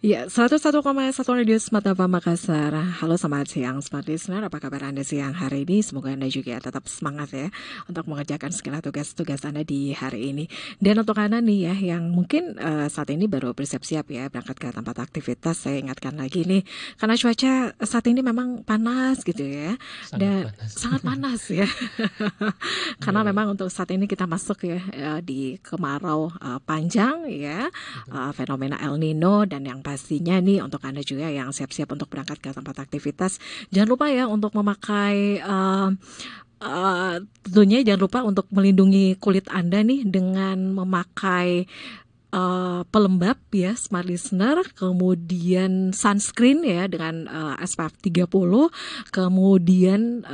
Ya, 101,1 Radio Smart FM Makassar. Halo, selamat siang Smart Listener. Apa kabar Anda siang hari ini? Semoga Anda juga tetap semangat ya untuk mengerjakan segala tugas-tugas Anda di hari ini. Dan untuk Anda nih ya yang mungkin saat ini baru bersiap-siap ya berangkat ke tempat aktivitas, saya ingatkan lagi nih karena cuaca saat ini memang panas gitu ya. Sangat Dan panas. sangat panas ya. Karena Iya, memang untuk saat ini kita masuk ya di kemarau panjang ya, betul. fenomena El Nino, dan yang pastinya nih untuk Anda juga yang siap-siap untuk berangkat ke tempat aktivitas, jangan lupa ya untuk memakai tentunya jangan lupa untuk melindungi kulit Anda nih dengan memakai pelembab ya Smart Listener, kemudian sunscreen ya dengan SPF 30, kemudian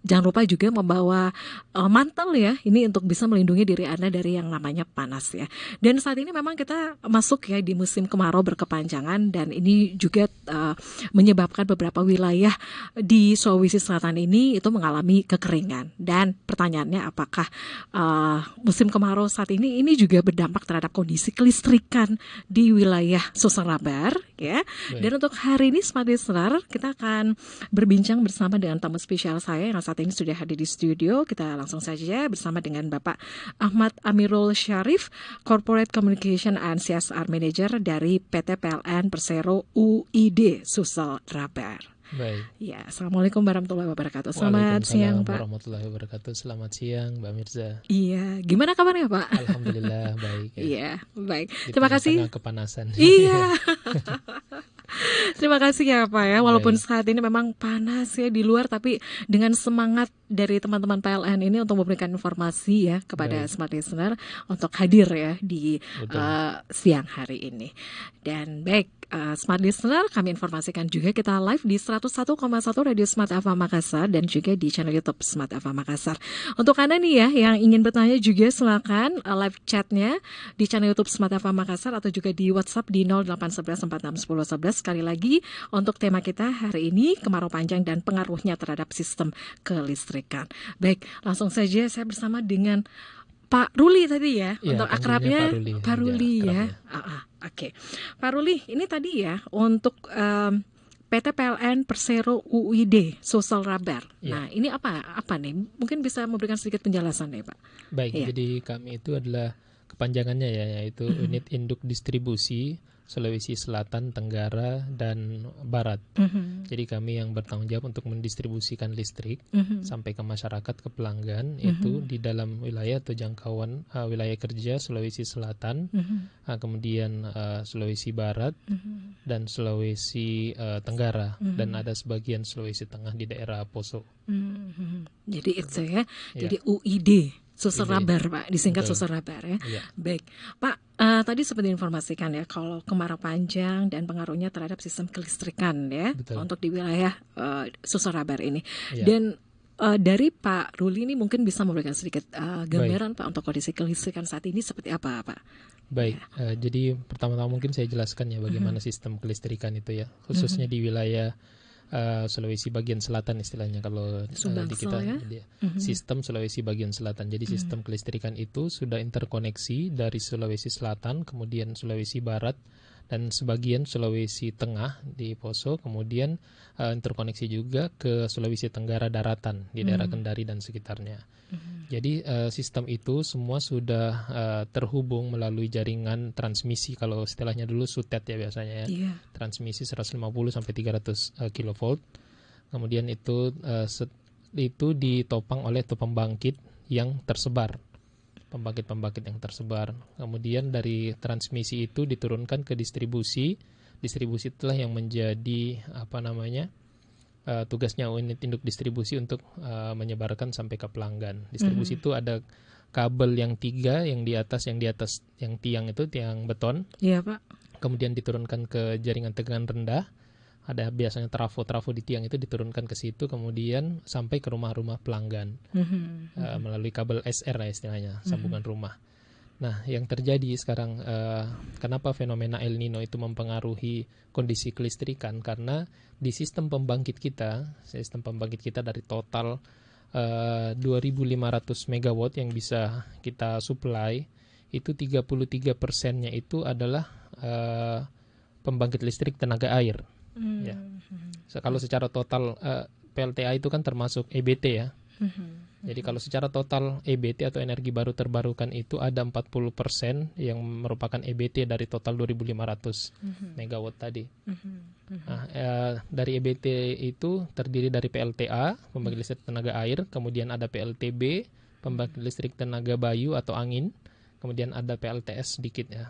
jangan lupa juga membawa mantel ya, ini untuk bisa melindungi diri Anda dari yang namanya panas ya. Dan saat ini memang kita masuk ya di musim kemarau berkepanjangan, dan ini juga menyebabkan beberapa wilayah di Sulawesi Selatan ini itu mengalami kekeringan. Dan pertanyaannya, apakah musim kemarau saat ini juga berdampak terhadap kondisi kelistrikan di wilayah Sosarabar ya. Baik. Dan untuk hari ini Smart Listener, kita akan berbincang bersama dengan tamu spesial saya yang saat ini sudah hadir di studio. Kita langsung saja bersama dengan Bapak Ahmad Amirul Syarif, Corporate Communication and CSR Manager dari PT PLN Persero UID Sulsel Rabar. Baik. Ya, Assalamualaikum warahmatullahi wabarakatuh. Selamat siang, Waalaikumsalam Pak. warahmatullahi wabarakatuh. Selamat siang, Mbak Mirza. Iya, gimana kabarnya, Pak? Alhamdulillah baik ya. Iya, baik. Di Terima kasih. tengah-tengah kepanasan. Iya. Iya. Terima kasih ya Pak ya, walaupun Baik. saat ini memang panas ya di luar, tapi dengan semangat dari teman-teman PLN ini untuk memberikan informasi ya kepada Baik. Smart Listener untuk hadir ya di Betul. siang hari ini. Dan baik, Smart Listener, kami informasikan juga kita live di 101,1 Radio Smart FM Makassar dan juga di channel YouTube Smart FM Makassar. Untuk Anda nih ya yang ingin bertanya juga silakan live chatnya di channel YouTube Smart FM Makassar atau juga di WhatsApp di 0811 46 10 11. Sekali lagi untuk tema kita hari ini kemarau panjang dan pengaruhnya terhadap sistem kelistrikan. Baik, langsung saja saya bersama dengan Pak Ruli tadi ya, Iya, untuk panggilnya Pak akrabnya Ruli Pak saja Ruli ya. akrabnya. Oke. Pak Ruli, ini tadi ya untuk PT PLN Persero UID Sulsel Rabar. Iya. Nah, ini apa nih? Mungkin bisa memberikan sedikit penjelasan nih, Pak. Baik, Iya. jadi kami itu adalah kepanjangannya ya, yaitu Unit Induk Distribusi Sulawesi Selatan, Tenggara, dan Barat. Jadi kami yang bertanggung jawab untuk mendistribusikan listrik sampai ke masyarakat, ke pelanggan, itu di dalam wilayah atau jangkauan wilayah kerja Sulawesi Selatan, kemudian Sulawesi Barat, dan Sulawesi Tenggara, dan ada sebagian Sulawesi Tengah di daerah Poso. Jadi itu ya, Ya, jadi UID Sulsel Rabar Pak, disingkat betul. Sulsel Rabar ya. Ya, Baik, Pak, tadi seperti informasikan ya kalau kemarau panjang dan pengaruhnya terhadap sistem kelistrikan ya betul. untuk di wilayah Sulsel Rabar ini. Ya. Dan dari Pak Ruli ini mungkin bisa memberikan sedikit gambaran Pak untuk kondisi kelistrikan saat ini seperti apa Pak? Baik, jadi pertama-tama mungkin saya jelaskan ya bagaimana sistem kelistrikan itu ya, khususnya di wilayah Sulawesi bagian selatan istilahnya kalau di Sumbangsel kita. ya. Jadi, sistem Sulawesi bagian selatan. Jadi sistem kelistrikan itu sudah interkoneksi dari Sulawesi Selatan, kemudian Sulawesi Barat, dan sebagian Sulawesi Tengah di Poso, kemudian interkoneksi juga ke Sulawesi Tenggara daratan di daerah Kendari dan sekitarnya. Jadi sistem itu semua sudah terhubung melalui jaringan transmisi, kalau istilahnya dulu SUTET ya biasanya ya. Iya. Transmisi 150 sampai 300 kilovolt. Kemudian itu ditopang oleh pembangkit yang tersebar. Pembangkit-pembangkit yang tersebar. Kemudian dari transmisi itu diturunkan ke distribusi. Distribusi itulah yang menjadi tugasnya unit induk distribusi untuk menyebarkan sampai ke pelanggan. Distribusi itu ada kabel yang 3 yang di atas yang tiang itu tiang beton. Iya Pak. Kemudian diturunkan ke jaringan tegangan rendah. Ada biasanya trafo di tiang itu diturunkan ke situ, kemudian sampai ke rumah-rumah pelanggan melalui kabel SR lah istilahnya, sambungan rumah. Nah, yang terjadi sekarang, kenapa fenomena El Nino itu mempengaruhi kondisi kelistrikan? Karena di sistem pembangkit kita dari total 2.500 megawatt yang bisa kita supply, itu 33%-nya itu adalah pembangkit listrik tenaga air. Ya. Kalau secara total PLTA itu kan termasuk EBT ya. Jadi kalau secara total EBT atau energi baru terbarukan itu ada 40% yang merupakan EBT dari total 2.500 megawatt tadi. Nah, dari EBT itu terdiri dari PLTA, pembangkit listrik tenaga air, kemudian ada PLTB, pembangkit listrik tenaga bayu atau angin, kemudian ada PLTS sedikit ya,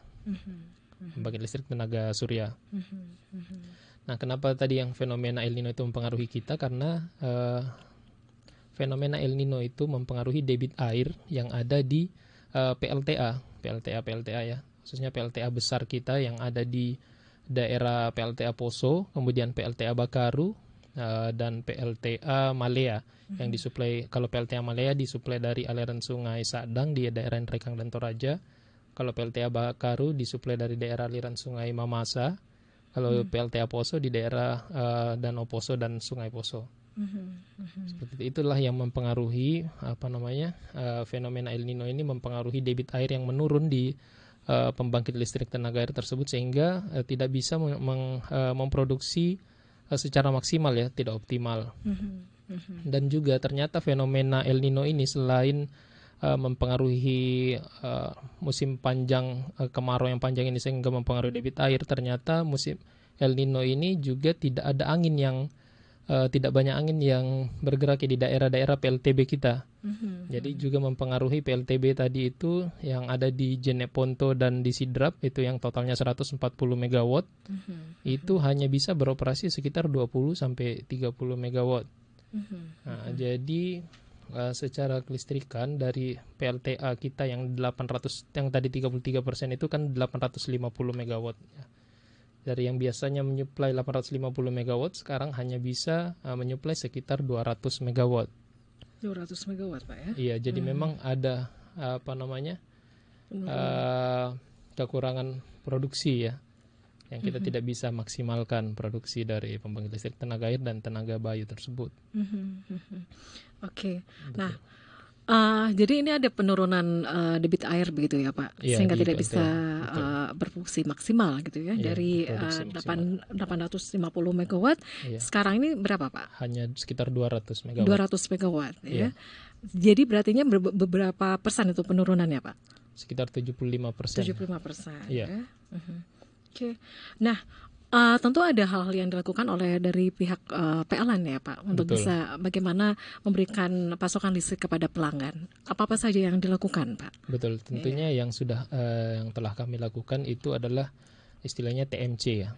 pembangkit listrik tenaga surya. Nah, kenapa tadi yang fenomena El Nino itu mempengaruhi kita? Karena fenomena El Nino itu mempengaruhi debit air yang ada di PLTA ya, khususnya PLTA besar kita yang ada di daerah PLTA Poso, kemudian PLTA Bakaru, dan PLTA Malea yang disuplai. Kalau PLTA Malea disuplai dari aliran sungai Sadang di daerah Nrekang dan Toraja. Kalau PLTA Bakaru disuplai dari daerah aliran sungai Mamasa. Kalau PLTA Poso di daerah Danau Poso dan Sungai Poso. Seperti itulah yang mempengaruhi fenomena El Nino ini, mempengaruhi debit air yang menurun di pembangkit listrik tenaga air tersebut, sehingga tidak bisa memproduksi secara maksimal ya, tidak optimal. Dan juga ternyata fenomena El Nino ini selain mempengaruhi musim panjang, kemarau yang panjang ini sehingga mempengaruhi debit air, ternyata musim El Nino ini juga tidak ada angin yang tidak banyak angin yang bergerak di daerah-daerah PLTB kita. Jadi juga mempengaruhi PLTB tadi itu yang ada di Jeneponto dan di Sidrap, itu yang totalnya 140 megawatt. Itu hanya bisa beroperasi sekitar 20 sampai 30 megawatt. Nah, jadi secara kelistrikan dari PLTA kita yang 800, yang tadi 33% itu kan 850 megawatt ya. Dari yang biasanya menyuplai 850 megawatt, sekarang hanya bisa menyuplai sekitar 200 megawatt. 200 megawatt, Pak ya? Iya, jadi memang ada kekurangan produksi ya, yang kita tidak bisa maksimalkan produksi dari pembangkit listrik tenaga air dan tenaga bayu tersebut. Oke. Nah, jadi ini ada penurunan debit air begitu ya Pak, Iya, sehingga di tidak PLTA, bisa betul. berfungsi maksimal gitu ya, Iya, dari produksi maksimal. 850 megawatt, Iya. sekarang ini berapa Pak? Hanya sekitar 200 megawatt. 200 megawatt ya. Iya. Jadi berartinya beberapa persen itu penurunannya Pak? Sekitar 75%. 75%. Iya. Ya. Oke. Nah, tentu ada hal-hal yang dilakukan oleh dari pihak PLN ya Pak, untuk Betul. bisa bagaimana memberikan pasokan listrik kepada pelanggan. Apa-apa saja yang dilakukan Pak? Betul, tentunya yang sudah yang telah kami lakukan itu adalah istilahnya TMC ya,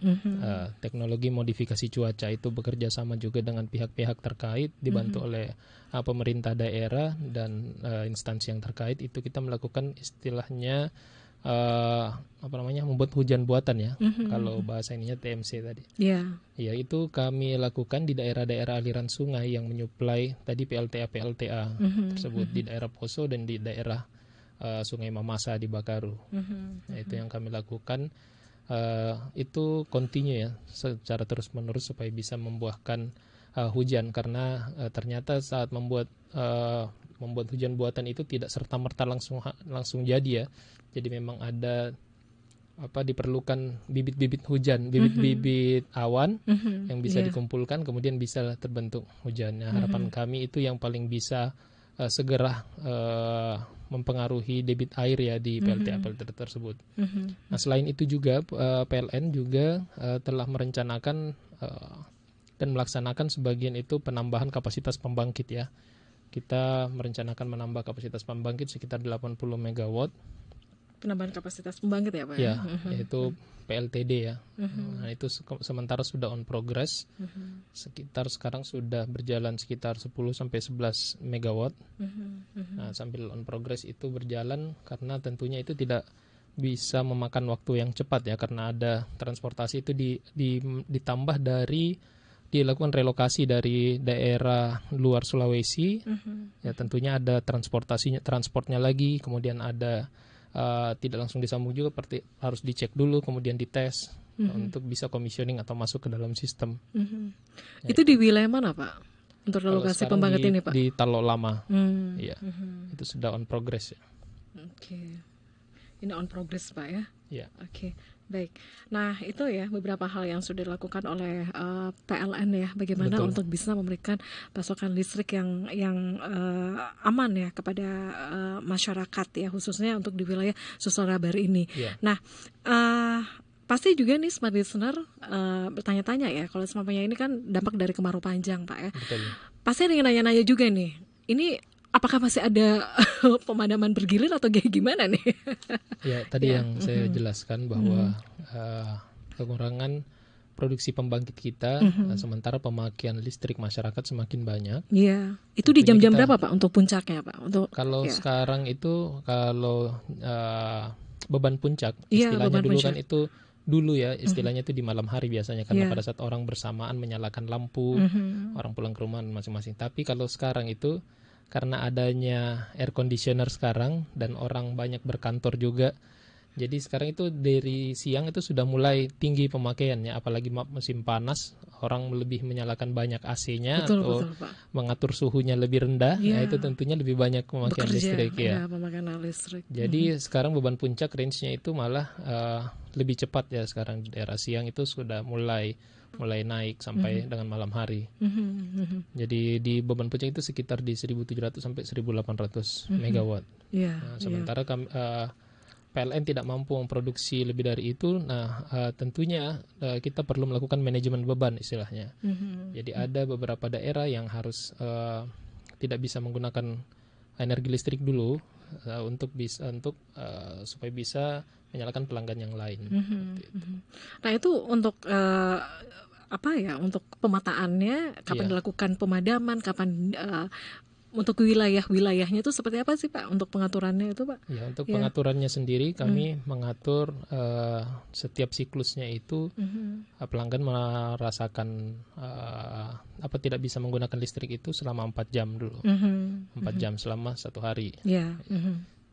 teknologi modifikasi cuaca. Itu bekerja sama juga dengan pihak-pihak terkait, dibantu oleh pemerintah daerah dan instansi yang terkait. Itu kita melakukan istilahnya membuat hujan buatan ya, kalau bahasa ininya TMC tadi. Iya. Ya, itu kami lakukan di daerah-daerah aliran sungai yang menyuplai tadi PLTA tersebut, di daerah Poso dan di daerah Sungai Mamasa di Bakaru. Nah, itu yang kami lakukan. Itu continue ya, secara terus-menerus supaya bisa membuahkan hujan, karena ternyata saat membuat hujan buatan itu tidak serta-merta langsung jadi ya. Jadi memang ada diperlukan bibit-bibit hujan, bibit-bibit awan yang bisa dikumpulkan, kemudian bisa terbentuk hujannya. Harapan kami itu yang paling bisa segera mempengaruhi debit air ya di PLTA tersebut. Nah, selain itu juga PLN juga telah merencanakan dan melaksanakan sebagian itu penambahan kapasitas pembangkit ya. Kita merencanakan menambah kapasitas pembangkit sekitar 80 megawatt. Penambahan kapasitas pembangkit ya Pak? Ya, yaitu PLTD ya. Nah, itu sementara sudah on progress. Sekitar sekarang sudah berjalan sekitar 10 sampai 11 megawatt. Nah, sambil on progress itu berjalan karena tentunya itu tidak bisa memakan waktu yang cepat ya, karena ada transportasi itu ditambah dari dilakukan relokasi dari daerah luar Sulawesi. Ya, tentunya ada transportnya lagi, kemudian ada tidak langsung disambung juga, harus dicek dulu, kemudian dites untuk bisa commissioning atau masuk ke dalam sistem. Itu di wilayah mana Pak untuk relokasi pembangkit ini Pak? Di Talok Lama, ya, itu sudah on progress ya. Oke. Ini on progress Pak ya. Ya. Oke. Baik. Nah, itu ya beberapa hal yang sudah dilakukan oleh PLN ya. Bagaimana Betul. untuk bisa memberikan pasokan listrik yang aman ya kepada masyarakat ya, khususnya untuk di wilayah Sulsel Rabar ini. Ya. Nah, pasti juga nih smart listener bertanya-tanya ya, kalau seumpamanya ini kan dampak dari kemarau panjang Pak ya. Betul. Pasti ada yang nanya-nanya juga nih. Ini apakah masih ada pemadaman bergilir atau kayak gimana nih? Ya, tadi yang saya jelaskan bahwa kekurangan produksi pembangkit kita, sementara pemakaian listrik masyarakat semakin banyak. Iya, itu di jam-jam berapa Pak untuk puncaknya Pak? Untuk kalau sekarang itu kalau beban puncak, istilahnya dulu puncak. Kan itu dulu ya, istilahnya itu di malam hari biasanya karena pada saat orang bersamaan menyalakan lampu, orang pulang ke rumah masing-masing. Tapi kalau sekarang itu karena adanya air conditioner sekarang dan orang banyak berkantor juga, jadi sekarang itu dari siang itu sudah mulai tinggi pemakaiannya, apalagi musim panas, orang lebih menyalakan banyak AC-nya atau mengatur suhunya lebih rendah, ya itu tentunya lebih banyak pemakaian listrik ya. Pemakaian listrik. Jadi sekarang beban puncak range-nya itu malah lebih cepat ya sekarang di daerah siang itu sudah mulai naik sampai dengan malam hari. Jadi di beban puncak itu sekitar di 1.700 sampai 1.800 megawatt. Nah, sementara PLN tidak mampu memproduksi lebih dari itu. Nah, tentunya kita perlu melakukan manajemen beban istilahnya. Jadi ada beberapa daerah yang harus tidak bisa menggunakan energi listrik dulu supaya bisa menyalakan pelanggan yang lain. Nah, itu untuk untuk pemetaannya kapan dilakukan pemadaman, kapan untuk wilayahnya itu seperti apa sih Pak untuk pengaturannya itu Pak? Ya, untuk pengaturannya sendiri kami mengatur setiap siklusnya itu pelanggan merasakan tidak bisa menggunakan listrik itu selama 4 jam dulu. 4 jam selama 1 hari.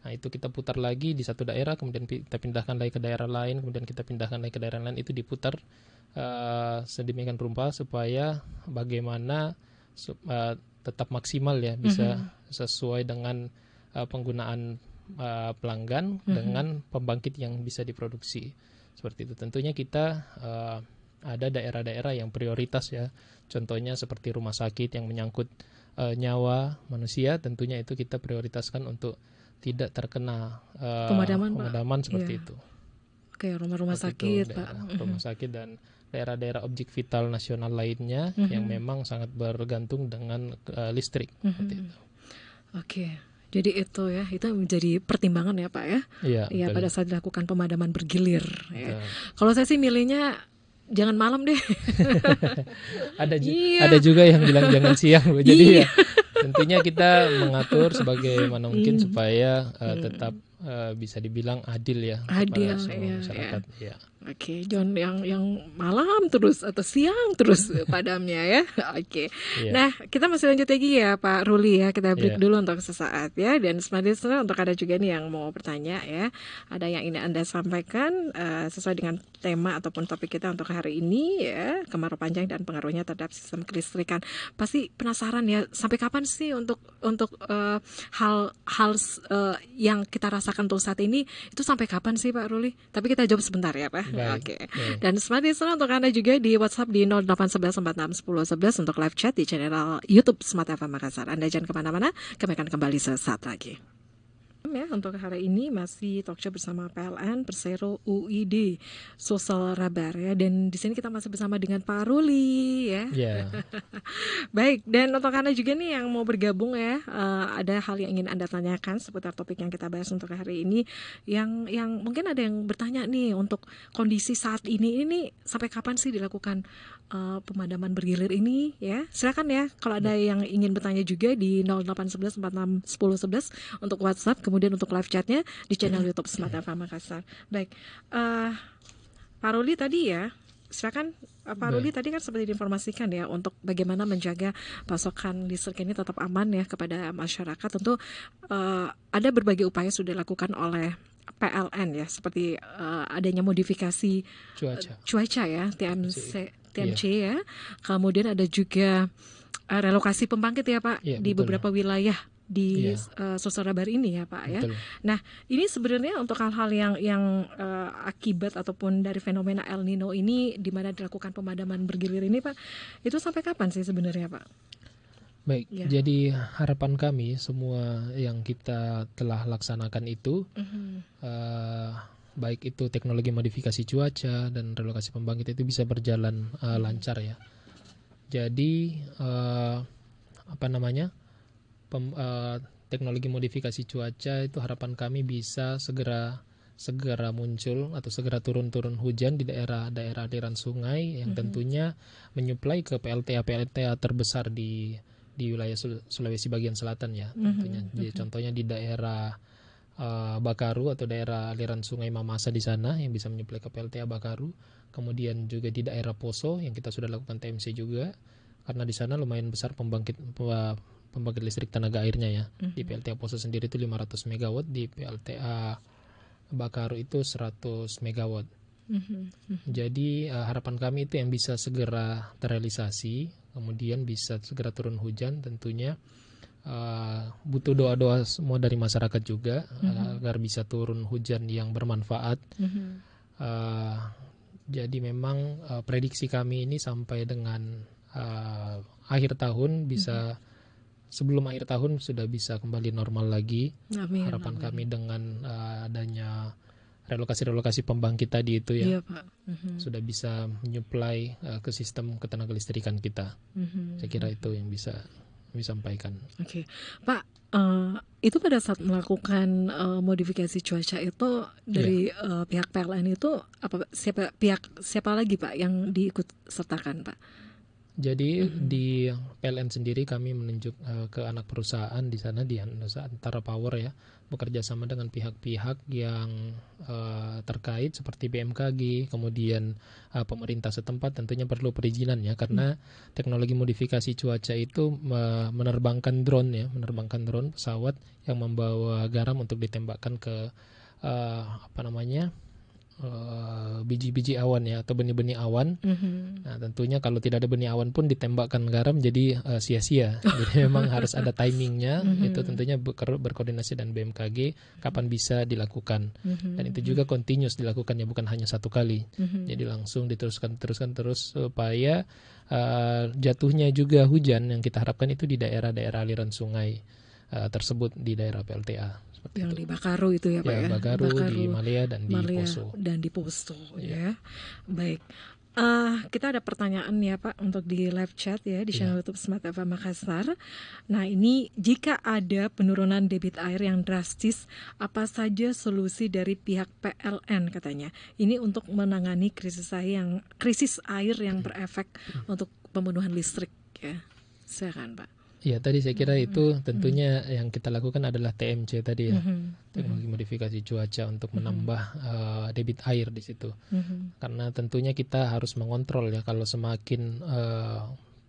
Nah, itu kita putar lagi di satu daerah, kemudian kita pindahkan lagi ke daerah lain, kemudian kita pindahkan lagi ke daerah lain, itu diputar sedemikian rupa supaya bagaimana tetap maksimal ya, bisa sesuai dengan penggunaan pelanggan dengan pembangkit yang bisa diproduksi. Seperti itu. Tentunya kita ada daerah-daerah yang prioritas ya, contohnya seperti rumah sakit yang menyangkut nyawa manusia, tentunya itu kita prioritaskan untuk tidak terkena pemadaman seperti itu. Oke, rumah-rumah sakit Pak. Rumah sakit dan daerah-daerah objek vital nasional lainnya yang memang sangat bergantung dengan listrik. Seperti itu. Oke, jadi itu ya, itu menjadi pertimbangan ya Pak ya. Iya, pada saat dilakukan pemadaman bergilir. Ya. Kalau saya sih milihnya jangan malam deh. Ada juga yang bilang jangan siang. Jadi ya tentunya kita mengatur sebagaimana mungkin supaya tetap bisa dibilang adil ya kepada semua masyarakat. Ya. Oke, jangan yang malam terus atau siang terus padamnya ya. Oke. Nah, kita masih lanjut lagi ya Pak Ruli ya. Kita break dulu untuk sesaat ya. Dan smart listener, untuk ada juga nih yang mau bertanya ya. Ada yang ingin Anda sampaikan sesuai dengan tema ataupun topik kita untuk hari ini ya, kemarau panjang dan pengaruhnya terhadap sistem kelistrikan. Pasti penasaran ya, sampai kapan sih untuk hal yang kita rasakan untuk saat ini itu sampai kapan sih Pak Ruli? Tapi kita jawab sebentar ya Pak. Oke. Dan smart listener, untuk Anda juga di WhatsApp di 0811461011 untuk live chat di channel YouTube Smart FM Makassar. Anda jangan kemana-mana, kami akan kembali sesaat lagi. Ya, untuk hari ini masih talk show bersama PLN Persero UID Sulsel Rabar ya, dan di sini kita masih bersama dengan Pak Ruli ya. Baik, dan untuk Anda juga nih yang mau bergabung ya, ada hal yang ingin Anda tanyakan seputar topik yang kita bahas untuk hari ini, yang mungkin ada yang bertanya nih untuk kondisi saat ini sampai kapan sih dilakukan pemadaman bergilir ini ya. Silakan ya kalau ada yang ingin bertanya juga di 0811461011 untuk WhatsApp, kemudian untuk live chatnya di channel YouTube Smart FM Makassar. Baik, Pak Ruli tadi ya, silakan Pak Ruli tadi kan seperti diinformasikan ya untuk bagaimana menjaga pasokan listrik ini tetap aman ya kepada masyarakat. Tentu ada berbagai upaya sudah dilakukan oleh PLN ya, seperti adanya modifikasi cuaca ya, TMC ya. Kemudian ada juga relokasi pembangkit ya Pak di beberapa wilayah di Iya, suasana baru ini ya Pak ya. betul. Nah ini sebenarnya untuk hal-hal yang akibat ataupun dari fenomena El Nino ini di mana dilakukan pemadaman bergilir ini Pak, itu sampai kapan sih sebenarnya Pak? Baik, Ya. jadi harapan kami semua yang kita telah laksanakan itu, eh, baik itu teknologi modifikasi cuaca dan relokasi pembangkit itu bisa berjalan lancar ya. Jadi apa namanya, teknologi modifikasi cuaca itu harapan kami bisa segera muncul atau segera turun hujan di daerah aliran sungai yang tentunya menyuplai ke PLTA terbesar di wilayah Sulawesi bagian selatan ya, tentunya. Jadi contohnya di daerah Bakaru atau daerah aliran sungai Mamasa di sana yang bisa menyuplai ke PLTA Bakaru. Kemudian juga di daerah Poso yang kita sudah lakukan TMC juga, karena di sana lumayan besar pembangkit listrik tenaga airnya ya. Di PLTA Poso sendiri itu 500 megawatt, di PLTA Bakaru itu 100 megawatt. Jadi harapan kami itu yang bisa segera terrealisasi, kemudian bisa segera turun hujan tentunya. Butuh doa-doa semua dari masyarakat juga agar bisa turun hujan yang bermanfaat. Jadi memang prediksi kami ini sampai dengan akhir tahun bisa, sebelum akhir tahun sudah bisa kembali normal lagi. Amin, Harapan amin. kami dengan adanya relokasi pembangkit tadi itu ya, Iya Pak. sudah bisa menyuplai ke sistem ketenaga listrikan kita. Saya kira itu yang bisa kami sampaikan. Oke, Pak, itu pada saat melakukan modifikasi cuaca itu dari pihak PLN itu siapa lagi Pak yang diikut sertakan Pak? Jadi di PLN sendiri kami menunjuk ke anak perusahaan di sana, di Antara Power ya, bekerja sama dengan pihak-pihak yang terkait seperti BMKG, kemudian pemerintah setempat tentunya perlu perizinan ya, karena teknologi modifikasi cuaca itu menerbangkan drone pesawat yang membawa garam untuk ditembakkan ke biji-biji awan ya, atau benih-benih awan. Nah tentunya kalau tidak ada benih awan pun ditembakkan garam, jadi sia-sia. Jadi memang harus ada timingnya. Itu tentunya berkoordinasi dengan BMKG kapan bisa dilakukan. Dan itu juga continuous dilakukannya, bukan hanya satu kali. Jadi langsung diteruskan terus supaya jatuhnya juga hujan yang kita harapkan itu di daerah-daerah aliran sungai tersebut di daerah PLTA. Yang di Bakaru itu ya Pak ya? Bakaru, di Malea dan di Poso. Dan di Poso ya. Baik. Kita ada pertanyaan ya Pak untuk di live chat ya di channel YouTube Smart FM Makassar. Nah ini, jika ada penurunan debit air yang drastis, apa saja solusi dari pihak PLN katanya? Ini untuk menangani krisis air yang berefek untuk pembunuhan listrik ya. Silakan Pak. Ya tadi saya kira itu tentunya yang kita lakukan adalah TMC tadi ya, teknologi modifikasi cuaca untuk menambah debit air di situ. Karena tentunya kita harus mengontrol ya, kalau semakin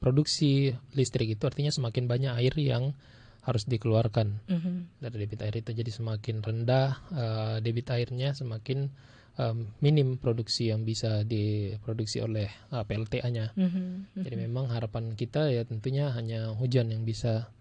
produksi listrik itu artinya semakin banyak air yang harus dikeluarkan dari debit air itu. Jadi semakin rendah debit airnya, semakin minim produksi yang bisa diproduksi oleh PLTA-nya. Jadi memang harapan kita ya tentunya hanya hujan yang bisa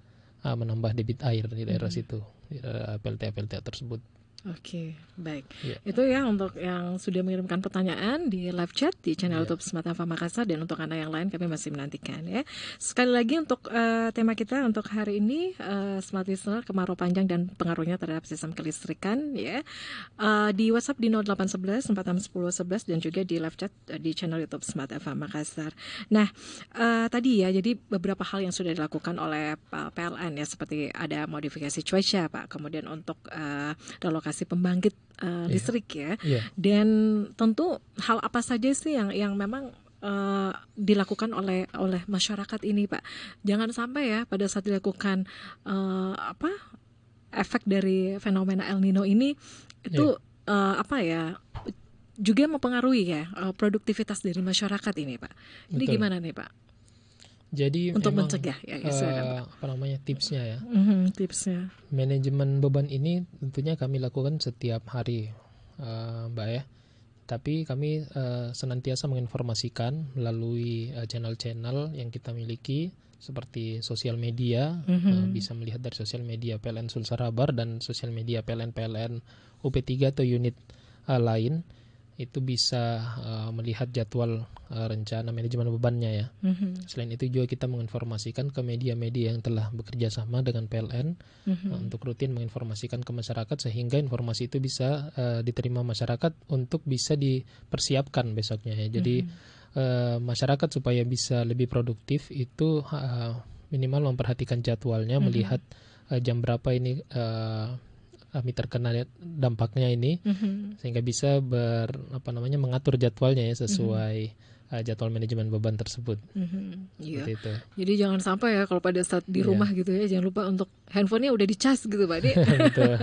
menambah debit air di daerah situ, di daerah PLTA tersebut. Oke, baik. Itu ya untuk yang sudah mengirimkan pertanyaan di live chat di channel YouTube Smart FM Makassar, dan untuk Anda yang lain kami masih menantikan ya. Sekali lagi untuk tema kita untuk hari ini, Smart Listener, kemarau panjang dan pengaruhnya terhadap sistem kelistrikan ya. Di WhatsApp di 0811 461011 dan juga di live chat di channel YouTube Smart FM Makassar. Nah, tadi ya, jadi beberapa hal yang sudah dilakukan oleh PLN ya, seperti ada modifikasi cuaca Pak, kemudian untuk relokasi pembangkit listrik ya. Dan tentu hal apa saja sih yang memang dilakukan oleh masyarakat ini Pak? Jangan sampai ya pada saat dilakukan efek dari fenomena El Nino ini itu juga mempengaruhi ya produktivitas dari masyarakat ini Pak. Ini gimana nih Pak? Jadi untuk memang mencegah ya, tipsnya ya. Tipsnya. Manajemen beban ini tentunya kami lakukan setiap hari, Mbak ya. Tapi kami senantiasa menginformasikan melalui channel-channel yang kita miliki seperti sosial media, bisa melihat dari sosial media PLN Sulsarabar dan sosial media PLN UP3 atau unit lain. Itu bisa melihat jadwal rencana manajemen bebannya ya. Selain itu juga kita menginformasikan ke media-media yang telah bekerja sama dengan PLN untuk rutin menginformasikan ke masyarakat sehingga informasi itu bisa diterima masyarakat untuk bisa dipersiapkan besoknya ya. Jadi masyarakat supaya bisa lebih produktif itu minimal memperhatikan jadwalnya, melihat jam berapa ini kami terkena dampaknya ini, sehingga bisa mengatur jadwalnya ya sesuai jadwal manajemen beban tersebut. Iya. Seperti itu. Jadi jangan sampai ya kalau pada saat di rumah gitu ya, jangan lupa untuk handphonenya udah dicas gitu Pak Di. Betul.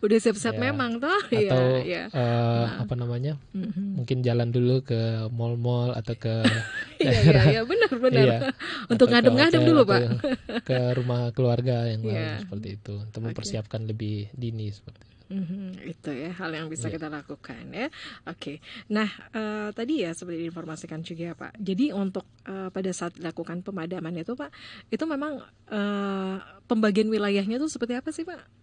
Udah siap-siap Ya. memang toh. Atau Iya. mungkin jalan dulu ke mall-mall atau ke Iya benar. iya, Untuk atau ke ngadem-ngadem hotel dulu atau Pak. ke rumah keluarga yang Iya. lain seperti itu untuk mempersiapkan lebih dini seperti itu. Itu ya hal yang bisa Iya. kita lakukan ya. Oke. Nah tadi ya seperti diinformasikan juga Pak. Jadi untuk pada saat dilakukan pemadaman itu Pak, itu memang pembagian wilayahnya tuh seperti apa sih Pak?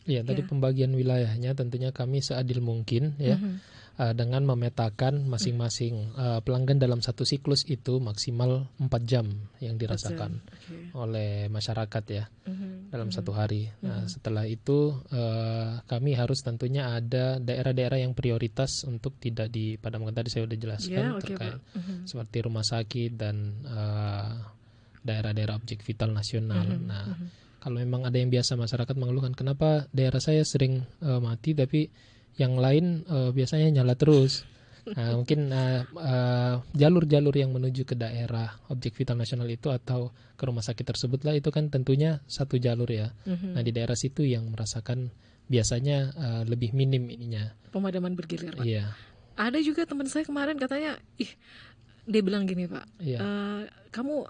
Iya, tadi pembagian wilayahnya tentunya kami seadil mungkin ya, dengan memetakan masing-masing pelanggan dalam satu siklus itu maksimal 4 jam yang dirasakan oleh masyarakat ya dalam satu hari. Nah, setelah itu kami harus tentunya ada daerah-daerah yang prioritas untuk tidak dipadamkan. Tadi saya sudah jelaskan terkait seperti rumah sakit dan daerah-daerah objek vital nasional. Nah, kalau memang ada yang biasa masyarakat mengeluhkan kenapa daerah saya sering mati tapi yang lain biasanya nyala terus. Nah, mungkin jalur-jalur yang menuju ke daerah objek vital nasional itu atau ke rumah sakit tersebut lah itu kan tentunya satu jalur ya. Nah, di daerah situ yang merasakan biasanya lebih minim ininya. Pemadaman bergilir Pak. Iya. Ada juga teman saya kemarin katanya, dia bilang gini Pak, kamu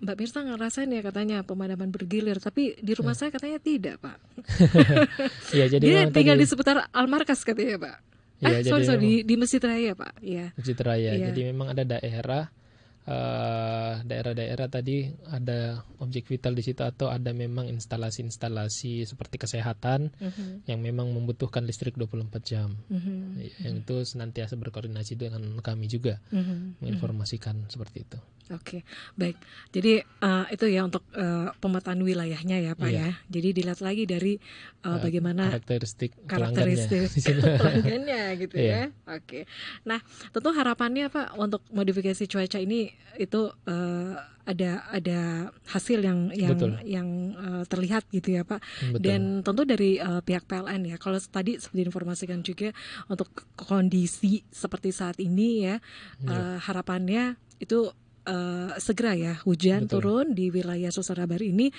Mbak Mirsa ngerasain ya katanya pemadaman bergilir, tapi di rumah saya katanya tidak Pak. Ya, jadi dia tinggal tadi, di seputar Almarkas katanya Pak. Ya, sorry di Masjid Raya Pak. Iya. Masjid Raya. Iya. Jadi memang ada daerah-daerah tadi ada objek vital di situ atau ada memang instalasi-instalasi seperti kesehatan yang memang membutuhkan listrik 24 jam. Yang itu senantiasa berkoordinasi dengan kami juga menginformasikan seperti itu. Oke, baik. Jadi itu ya untuk pemetaan wilayahnya ya Pak ya. Jadi dilihat lagi dari bagaimana karakteristik pelanggannya gitu ya. Oke. Nah, tentu harapannya Pak untuk modifikasi cuaca ini itu ada hasil yang terlihat gitu ya Pak. Betul. Dan tentu dari pihak PLN ya. Kalau tadi seperti informasikan juga untuk kondisi seperti saat ini ya, harapannya itu segera ya hujan turun di wilayah Sulsarabar ini.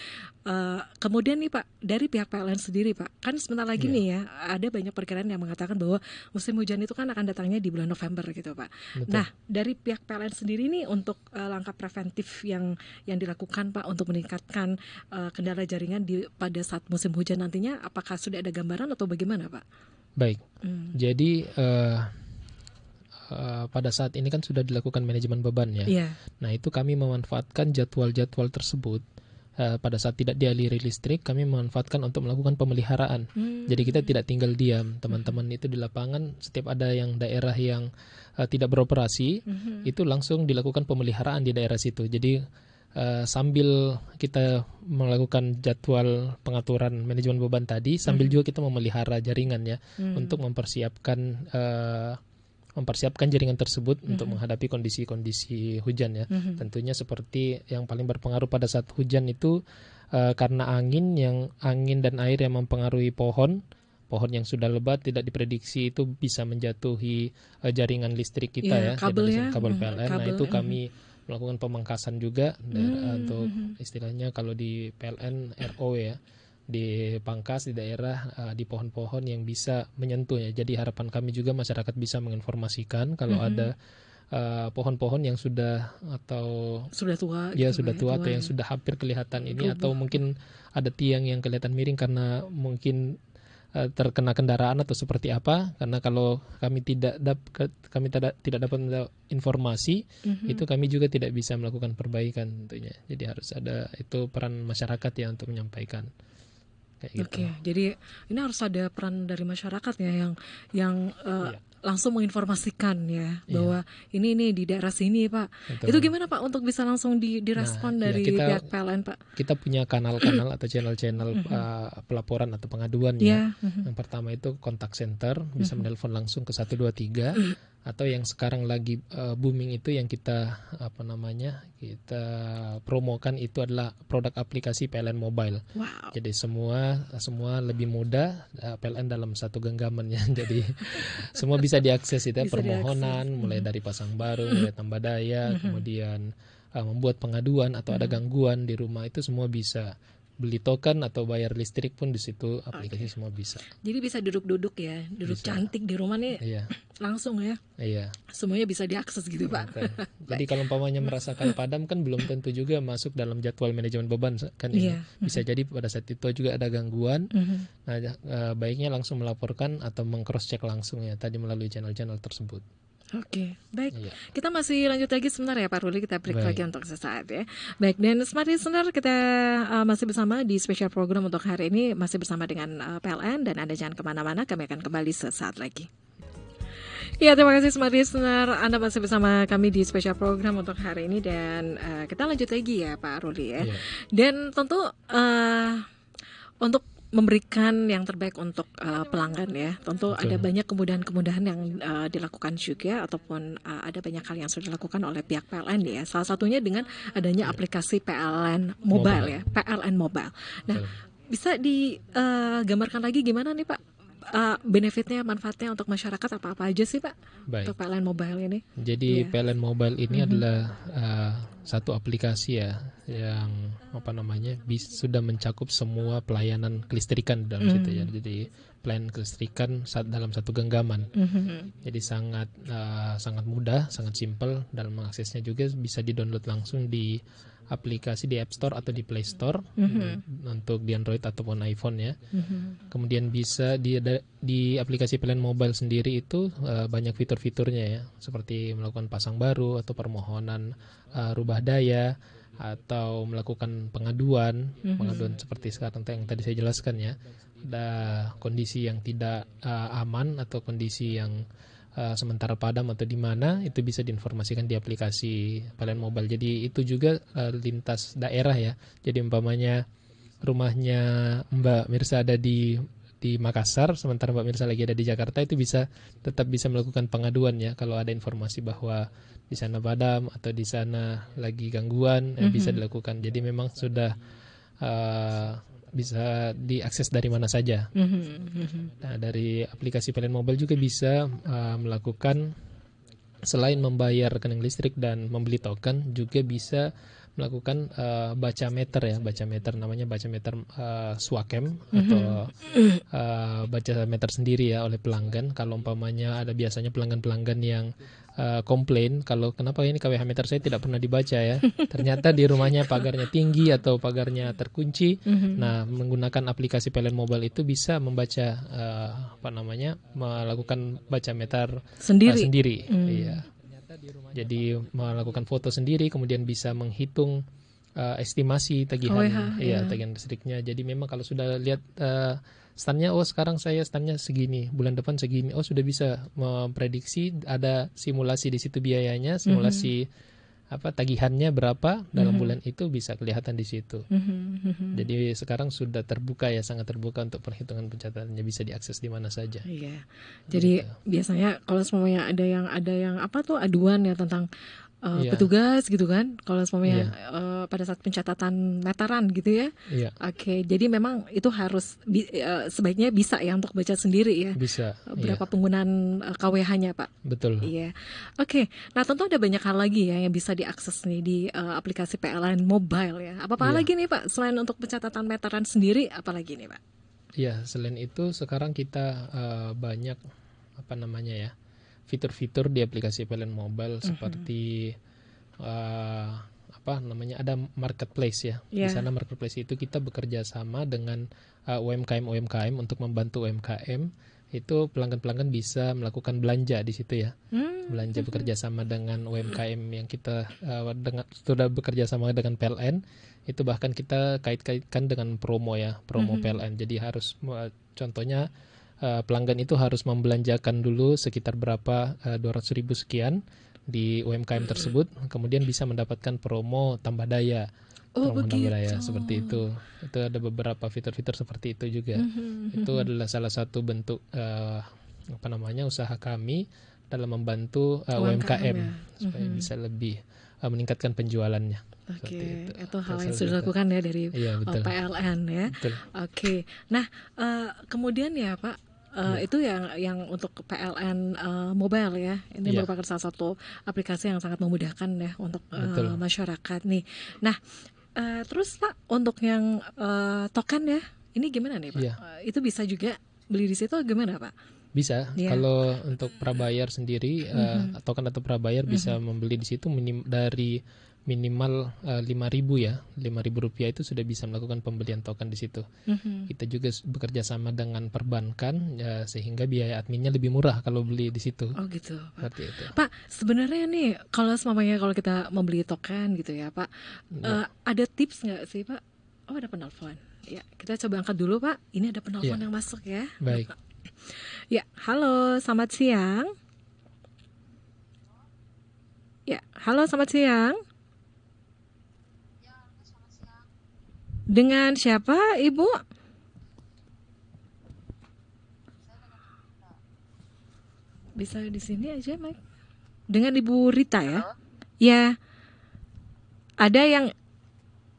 Kemudian nih Pak, dari pihak PLN sendiri Pak, kan sebentar lagi nih ya ada banyak perkiraan yang mengatakan bahwa musim hujan itu kan akan datangnya di bulan November gitu Pak. Betul. Nah, dari pihak PLN sendiri nih untuk langkah preventif yang dilakukan Pak untuk meningkatkan kendala jaringan pada saat musim hujan nantinya, apakah sudah ada gambaran atau bagaimana Pak? Baik. Jadi pada saat ini kan sudah dilakukan manajemen beban ya. Nah, itu kami memanfaatkan jadwal-jadwal tersebut. Pada saat tidak dialiri listrik, kami memanfaatkan untuk melakukan pemeliharaan. Jadi kita tidak tinggal diam. Teman-teman itu di lapangan, setiap ada yang daerah yang tidak beroperasi, itu langsung dilakukan pemeliharaan di daerah situ. Jadi sambil kita melakukan jadwal pengaturan manajemen beban tadi, sambil juga kita memelihara jaringan ya, untuk mempersiapkan jaringan tersebut untuk menghadapi kondisi-kondisi hujan ya. Tentunya seperti yang paling berpengaruh pada saat hujan itu karena angin dan air yang mempengaruhi pohon yang sudah lebat tidak diprediksi itu bisa menjatuhi jaringan listrik kita kabel PLN. Nah, itu kami melakukan pemangkasan juga untuk istilahnya kalau di PLN RO ya, dipangkas di daerah di pohon-pohon yang bisa menyentuh ya. Jadi harapan kami juga masyarakat bisa menginformasikan kalau ada pohon-pohon yang sudah tua atau yang sudah hampir kelihatan ini, atau mungkin ada tiang yang kelihatan miring karena mungkin terkena kendaraan atau seperti apa, karena kalau kami tidak dapat informasi, itu kami juga tidak bisa melakukan perbaikan tentunya. Jadi harus ada itu peran masyarakat ya untuk menyampaikan kayak gitu. Oke, jadi ini harus ada peran dari masyarakat ya yang langsung menginformasikan ya bahwa ini di daerah sini Pak. Betul. Itu gimana Pak untuk bisa langsung direspon dari pihak PLN Pak? Kita punya kanal-kanal atau channel-channel pelaporan atau pengaduan ya. Yang pertama itu kontak center, bisa menelpon langsung ke 123, atau yang sekarang lagi booming itu yang kita kita promokan itu adalah produk aplikasi PLN Mobile. Wow. Jadi semua lebih mudah, PLN dalam satu genggaman ya. Jadi semua bisa diakses itu, permohonan mulai dari pasang baru, mulai tambah daya, kemudian membuat pengaduan atau ada gangguan di rumah, itu semua bisa. Beli token atau bayar listrik pun di situ aplikasi semua bisa. Jadi bisa duduk ya, bisa. Cantik di rumah nih, langsung ya. Iya. Semuanya bisa diakses gitu Pak. Jadi kalau umpamanya merasakan padam kan belum tentu juga masuk dalam jadwal manajemen beban kan ya. Bisa jadi pada saat itu juga ada gangguan. Nah, baiknya langsung melaporkan atau meng-cross check langsung ya tadi melalui channel-channel tersebut. Oke, baik. Kita masih lanjut lagi sebentar ya Pak Ruli, kita break lagi untuk sesaat ya. Baik, dan Smart Listener, kita masih bersama di special program untuk hari ini, masih bersama dengan PLN, dan Anda jangan kemana-mana, kami akan kembali sesaat lagi. Ya, terima kasih Smart Listener, Anda masih bersama kami di special program untuk hari ini, dan kita lanjut lagi ya Pak Ruli ya. Dan tentu untuk memberikan yang terbaik untuk pelanggan ya. Tentu ada banyak kemudahan-kemudahan yang dilakukan juga, ataupun ada banyak hal yang sudah dilakukan oleh pihak PLN ya. Salah satunya dengan adanya aplikasi PLN Mobile ya, PLN Mobile. Nah, bisa digambarkan lagi gimana nih Pak benefitnya, manfaatnya untuk masyarakat, apa aja sih Pak untuk PLN Mobile ini? Jadi PLN Mobile ini adalah satu aplikasi ya yang sudah mencakup semua pelayanan kelistrikan dalam situ ya. Jadi pelayanan kelistrikan dalam satu genggaman. Jadi sangat mudah, sangat simpel dalam mengaksesnya, juga bisa di-download langsung di aplikasi di App Store atau di Play Store untuk di Android ataupun iPhone ya. Kemudian bisa di aplikasi PLN Mobile sendiri itu banyak fitur-fiturnya ya, seperti melakukan pasang baru atau permohonan rubah daya, atau melakukan pengaduan seperti sekarang yang tadi saya jelaskan ya. Ada kondisi yang tidak aman atau kondisi yang sementara padam atau di mana, itu bisa diinformasikan di aplikasi PLN Mobile. Jadi itu juga lintas daerah ya. Jadi umpamanya rumahnya Mbak Mirsa ada di Makassar, sementara Mbak Mirsa lagi ada di Jakarta, itu tetap bisa melakukan pengaduan ya. Kalau ada informasi bahwa di sana padam atau di sana lagi gangguan, bisa dilakukan. Jadi memang sudah bisa diakses dari mana saja. Nah, dari aplikasi PLN Mobile juga bisa melakukan, selain membayar rekening listrik dan membeli token, juga bisa melakukan baca meter ya, namanya baca meter Swakem atau baca meter sendiri ya oleh pelanggan. Kalau umpamanya ada biasanya pelanggan-pelanggan yang komplain kalau kenapa ini KWH meter saya tidak pernah dibaca ya, ternyata di rumahnya pagarnya tinggi atau pagarnya terkunci. Nah, menggunakan aplikasi PLN Mobile itu bisa membaca melakukan baca meter sendiri. Iya. Jadi melakukan foto sendiri, kemudian bisa menghitung estimasi tagihan tagihan listriknya. Jadi memang kalau sudah lihat standnya, sekarang saya standnya segini, bulan depan segini, sudah bisa memprediksi, ada simulasi di situ biayanya, simulasi tagihannya berapa dalam bulan itu bisa kelihatan di situ. Jadi sekarang sudah terbuka ya, sangat terbuka untuk perhitungan pencatatannya, bisa diakses di mana saja. Iya. Jadi biasanya kalau semuanya ada yang aduan ya tentang petugas gitu kan, kalau semuanya pada saat pencatatan meteran gitu ya. Oke, jadi memang itu harus sebaiknya bisa ya untuk baca sendiri ya. Bisa. Berapa penggunaan KWH-nya Pak. Betul. Iya. Oke. Nah, tentu ada banyak hal lagi ya yang bisa diakses nih di aplikasi PLN Mobile ya. Apa lagi nih Pak selain untuk pencatatan meteran sendiri, apa lagi nih Pak? Iya, selain itu sekarang kita banyak fitur-fitur di aplikasi PLN Mobile seperti ada marketplace ya. Di Ya. sana marketplace itu kita bekerja sama dengan UMKM untuk membantu UMKM itu pelanggan-pelanggan bisa melakukan belanja di situ ya. Belanja bekerja sama dengan UMKM yang kita sudah bekerja sama dengan PLN, itu bahkan kita kait-kaitkan dengan promo ya, promo PLN. Jadi harus contohnya pelanggan itu harus membelanjakan dulu sekitar berapa 200.000 sekian di UMKM tersebut, kemudian bisa mendapatkan promo tambah daya. Oh, Promo tambah daya begitu. seperti itu. Itu ada beberapa fitur-fitur seperti itu juga. Itu adalah salah satu bentuk usaha kami dalam membantu UMKM ya. supaya bisa lebih meningkatkan penjualannya. Oke, Seperti itu hal yang Salah sudah satu. dilakukan ya dari Iya, betul. PLN ya. Betul. Oke, nah kemudian ya Pak, itu yang untuk PLN mobile ya, ini Iya. merupakan salah satu aplikasi yang sangat memudahkan ya untuk Betul. masyarakat nih. Nah, terus Pak untuk yang token ya, ini gimana nih Pak? Iya. Itu bisa juga beli di situ gimana Pak? Bisa. Iya. Kalau untuk prabayar sendiri, token atau prabayar bisa membeli di situ dari minimal 5.000 ya, 5.000 rupiah itu sudah bisa melakukan pembelian token di situ. Kita juga bekerja sama dengan perbankan ya, sehingga biaya adminnya lebih murah kalau beli di situ. Oh gitu Pak. Seperti itu. Pak, sebenarnya nih kalau kita membeli token gitu ya Pak, ada tips nggak sih Pak? Oh, ada penelpon. Ya, kita coba angkat dulu Pak. Ini ada penelpon yang masuk ya. Baik. Ya, halo, selamat siang. Ya, halo, selamat siang. Dengan siapa, Ibu? Bisa di sini aja, Mike. Dengan Ibu Rita ya? Halo? Ya. Ada yang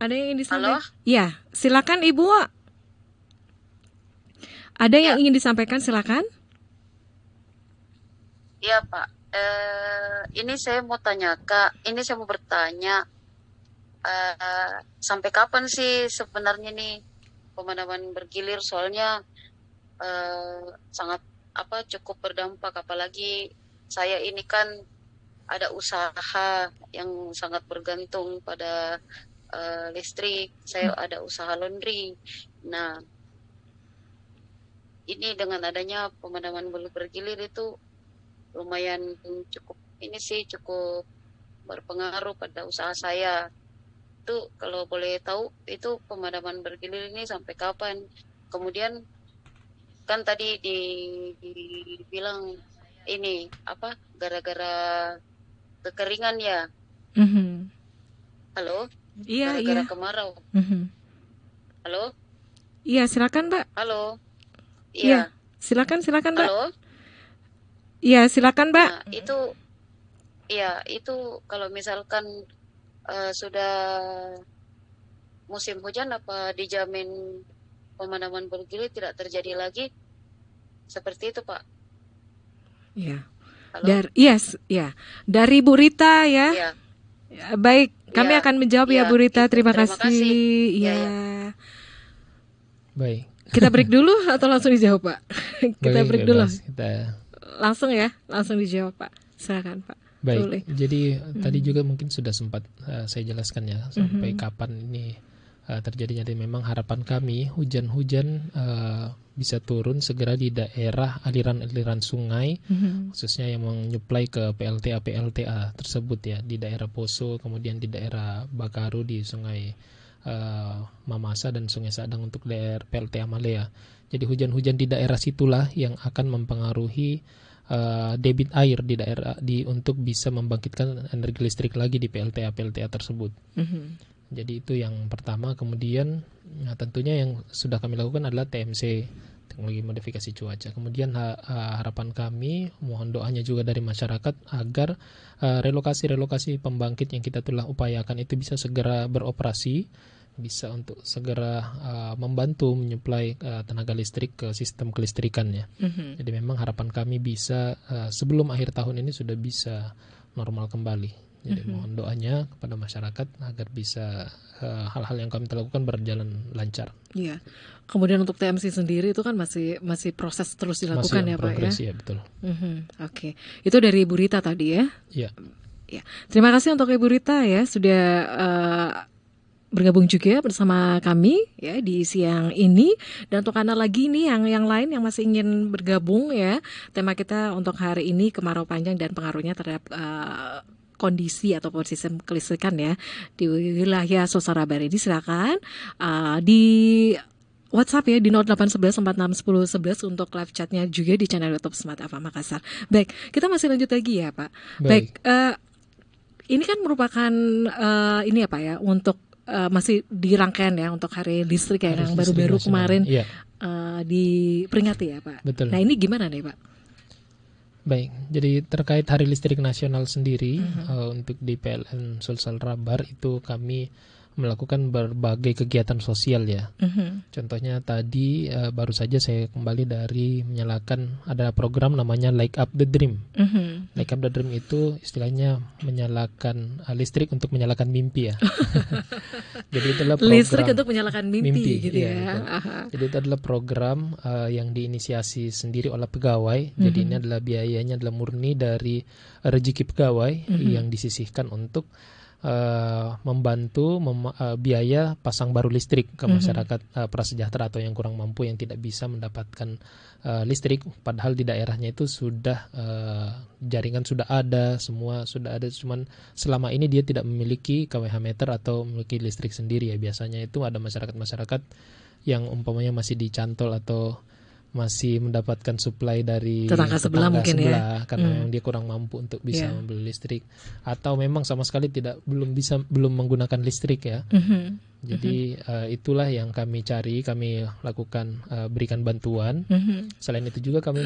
ingin disampaikan? Halo? Ya, silakan Ibu. Ada yang Ya. ingin disampaikan, silakan. Iya Pak, ini saya mau tanya Kak, ini saya mau bertanya, sampai kapan sih sebenarnya nih pemadaman bergilir, soalnya sangat cukup berdampak, apalagi saya ini kan ada usaha yang sangat bergantung pada listrik, saya ada usaha laundry. Nah, ini dengan adanya pemadaman bergilir itu lumayan cukup berpengaruh pada usaha saya. Itu kalau boleh tahu itu pemadaman bergilir ini sampai kapan? Kemudian kan tadi dibilang ini gara-gara kekeringan ya. Halo? Iya, Gara-gara iya. kemarau. Halo? Iya, silakan, Mbak. Halo? Iya. Silakan, Mbak. Halo? Iya, silakan, Mbak. Nah, itu kalau misalkan sudah musim hujan, apa dijamin pemadaman bergilir tidak terjadi lagi? Seperti itu, Pak. Iya. Halo? Dari Bu Rita ya. Iya. Ya, baik, kami akan menjawab ya Bu Rita. Terima kasih. Iya. Baik. Kita break dulu atau langsung dijawab, Pak? Kita break dulu. Langsung dijawab, Pak. Silakan, Pak. Baik. Boleh. Jadi tadi juga mungkin sudah sempat saya jelaskan ya sampai kapan ini terjadinya. Dan memang harapan kami hujan-hujan bisa turun segera di daerah aliran-aliran sungai, khususnya yang menyuplai ke PLTA tersebut ya, di daerah Poso, kemudian di daerah Bakaru, di sungai Mamasa dan Sungai Sadang untuk daerah PLTA Malea. Jadi hujan-hujan di daerah situlah yang akan mempengaruhi debit air di daerah untuk bisa membangkitkan energi listrik lagi di PLTA tersebut. Jadi itu yang pertama. Kemudian tentunya yang sudah kami lakukan adalah TMC, teknologi modifikasi cuaca. Kemudian harapan kami, mohon doanya juga dari masyarakat agar relokasi pembangkit yang kita telah upayakan itu bisa segera beroperasi, bisa untuk segera membantu menyuplai tenaga listrik ke sistem kelistrikannya. Jadi memang harapan kami bisa sebelum akhir tahun ini sudah bisa normal kembali. Jadi mohon doanya kepada masyarakat agar bisa hal-hal yang kami lakukan berjalan lancar. Iya. Kemudian untuk TMC sendiri itu kan masih proses terus dilakukan ya Pak ya. Ya, betul. Oke. Itu dari Bu Rita tadi ya. Iya. Ya. Terima kasih untuk Ibu Rita ya sudah bergabung juga bersama kami ya di siang ini. Dan untuk Anda lagi nih yang lain yang masih ingin bergabung ya, tema kita untuk hari ini kemarau panjang dan pengaruhnya terhadap kondisi ataupun sistem kelistrikan ya di wilayah Sulsel Rabar ini, silakan di WhatsApp ya di 0811 461011 untuk live chatnya juga di channel YouTube Smart FM Makassar. Baik, kita masih lanjut lagi ya Pak. Baik, ini kan merupakan ini apa ya untuk masih di rangkaian ya untuk hari listrik ya yang baru-baru kemarin diperingati ya Pak. Betul. Nah ini gimana nih Pak? Baik, jadi terkait Hari Listrik Nasional sendiri untuk di PLN Sulsel Rabar itu kami melakukan berbagai kegiatan sosial ya. Contohnya tadi baru saja saya kembali dari menyalakan ada program namanya Light Up the Dream. Light Up the Dream itu istilahnya menyalakan listrik untuk menyalakan mimpi ya. Jadi itulah program listrik untuk menyalakan mimpi gitu ya. Jadi itu adalah program yang diinisiasi sendiri oleh pegawai. Jadi ini adalah biayanya adalah murni dari rezeki pegawai yang disisihkan untuk membantu biaya pasang baru listrik ke masyarakat prasejahtera atau yang kurang mampu yang tidak bisa mendapatkan listrik, padahal di daerahnya itu sudah jaringan sudah ada, semua sudah ada, cuman selama ini dia tidak memiliki kWh meter atau memiliki listrik sendiri ya. Biasanya itu ada masyarakat-masyarakat yang umpamanya masih dicantol atau masih mendapatkan suplai dari tetangga sebelah mungkin ya, karena memang dia kurang mampu untuk bisa membeli listrik, atau memang sama sekali belum menggunakan listrik ya. Jadi itulah yang kami cari, kami lakukan berikan bantuan. Selain itu juga kami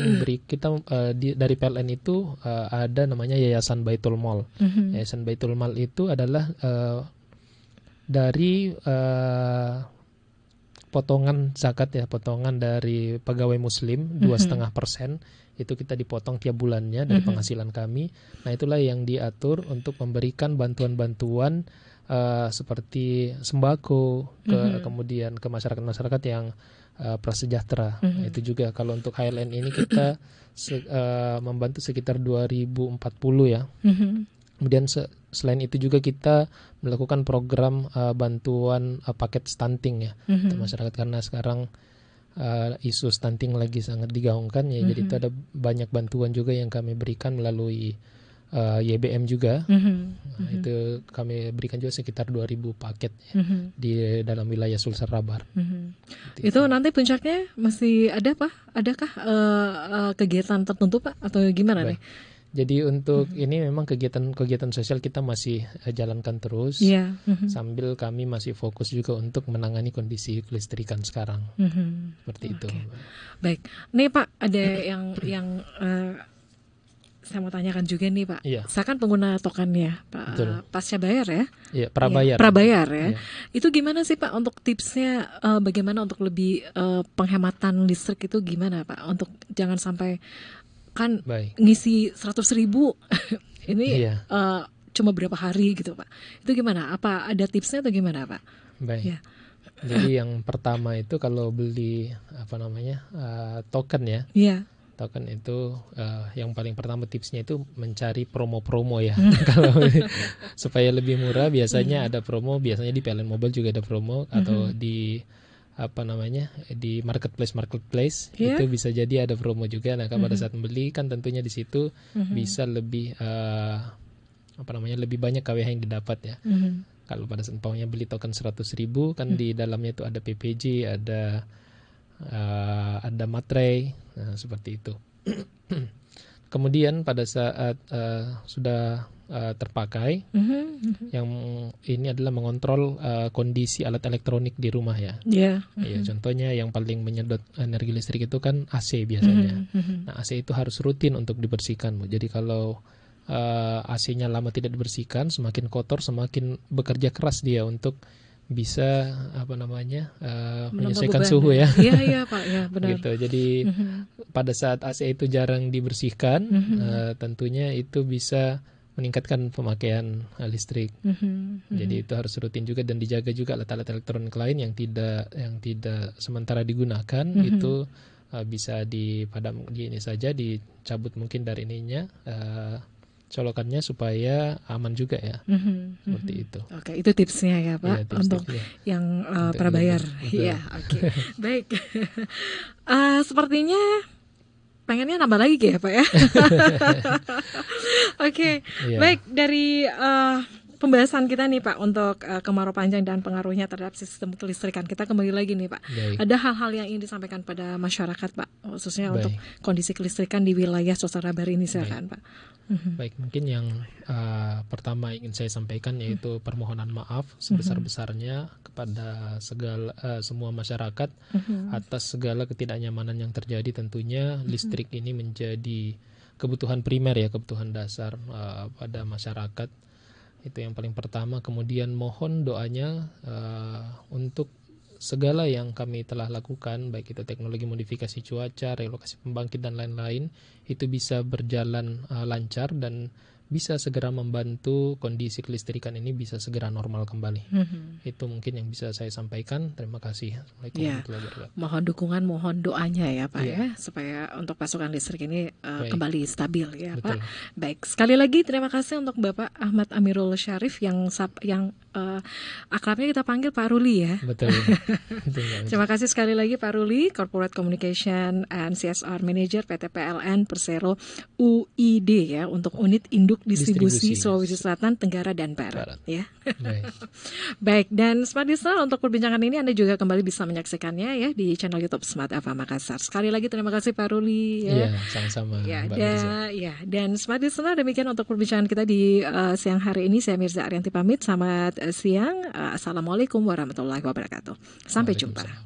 dari PLN itu ada namanya Yayasan Baitul Mal. Yayasan Baitul Mal itu adalah dari potongan zakat ya, potongan dari pegawai muslim 2,5% itu kita dipotong tiap bulannya dari penghasilan kami. Nah itulah yang diatur untuk memberikan bantuan-bantuan seperti sembako kemudian ke masyarakat-masyarakat yang prasejahtera. Nah, itu juga kalau untuk HLN ini kita membantu sekitar 2040 ya. Kemudian selain itu juga kita melakukan program bantuan paket stunting ya untuk masyarakat, karena sekarang isu stunting lagi sangat digaungkan ya. Jadi itu ada banyak bantuan juga yang kami berikan melalui YBM juga. Nah, itu kami berikan juga sekitar 2.000 paket ya, di dalam wilayah Sulsel Rabar. Itu nanti puncaknya masih ada Pak? Adakah kegiatan tertentu Pak atau gimana nih? Jadi untuk ini memang kegiatan sosial kita masih jalankan terus, sambil kami masih fokus juga untuk menangani kondisi kelistrikan sekarang. Seperti itu. Baik, nih Pak ada yang saya mau tanyakan juga nih Pak. Saya kan pengguna tokennya Pak, pasca bayar ya? Iya, prabayar. Prabayar ya. Itu gimana sih Pak untuk tipsnya, bagaimana untuk lebih penghematan listrik itu gimana Pak? Untuk jangan sampai kan ngisi 100.000 ini cuma berapa hari gitu Pak. Itu gimana? Apa ada tipsnya atau gimana Pak? Baik. Jadi yang pertama itu kalau beli token ya. Token itu yang paling pertama tipsnya itu mencari promo-promo ya. Kalau supaya lebih murah biasanya ada promo, biasanya di PLN Mobile juga ada promo, atau di di marketplace itu bisa jadi ada promo juga. Nah, pada saat membeli kan tentunya di situ bisa lebih lebih banyak kWh yang didapat ya. Kalau pada saat beli token 100.000 kan di dalamnya itu ada PPJ, ada materai, nah, seperti itu. Kemudian pada saat sudah terpakai, yang ini adalah mengontrol kondisi alat elektronik di rumah ya. Contohnya yang paling menyedot energi listrik itu kan AC biasanya. Nah, AC itu harus rutin untuk dibersihkan, Bu. Jadi kalau AC-nya lama tidak dibersihkan, semakin kotor, semakin bekerja keras dia untuk bisa menyesuaikan suhu ya. Iya Pak, ya benar. Gitu. Jadi pada saat AC itu jarang dibersihkan, tentunya itu bisa meningkatkan pemakaian listrik. Jadi itu harus rutin juga dan dijaga juga alat-alat elektronik lain yang tidak sementara digunakan itu bisa dicabut mungkin dari ininya, colokannya supaya aman juga ya. Seperti itu. Oke, itu tipsnya ya Pak, Iya, tips-tipsnya. untuk yang Untuk prabayar. betul. Iya, oke. Baik. Sepertinya pengennya nambah lagi ya Pak ya. Oke, Iya. baik, dari pembahasan kita nih Pak untuk kemarau panjang dan pengaruhnya terhadap sistem kelistrikan, kita kembali lagi nih Pak. Baik. Ada hal-hal yang ingin disampaikan pada masyarakat Pak, khususnya Baik. untuk kondisi kelistrikan di wilayah Suasana Baru ini, silakan Pak. Baik, mungkin yang pertama ingin saya sampaikan yaitu permohonan maaf sebesar-besarnya kepada semua masyarakat atas segala ketidaknyamanan yang terjadi. Tentunya listrik ini menjadi kebutuhan primer ya, kebutuhan dasar pada masyarakat. Itu yang paling pertama. Kemudian mohon doanya untuk segala yang kami telah lakukan, baik itu teknologi modifikasi cuaca, relokasi pembangkit dan lain-lain, itu bisa berjalan lancar dan bisa segera membantu kondisi kelistrikan ini bisa segera normal kembali. Itu mungkin yang bisa saya sampaikan. Terima kasih. Assalamualaikum warahmatullahi wabarakatuh. Mohon dukungan, mohon doanya ya Pak Iya. ya, supaya untuk pasokan listrik ini Baik. kembali stabil ya Betul. Pak. Baik, sekali lagi terima kasih untuk Bapak Ahmad Amirul Syarif yang akrabnya kita panggil Pak Ruli ya. Betul. Terima kasih sekali lagi Pak Ruli, Corporate Communication and CSR Manager PT PLN Persero UID ya, untuk unit induk distribusi Sulawesi Selatan, Tenggara dan Barat. Ya. Baik. Baik, dan Smart Listener, untuk perbincangan ini Anda juga kembali bisa menyaksikannya ya di channel YouTube Smart FM Makassar. Sekali lagi terima kasih Pak Ruli ya. Iya, sama-sama Ya, Mbak Mirza. dan Smart Listener, demikian untuk perbincangan kita di siang hari ini. Saya Mirza Arianti pamit. Selamat siang. Assalamualaikum warahmatullahi wabarakatuh. Sampai jumpa. Waalaikumsalam.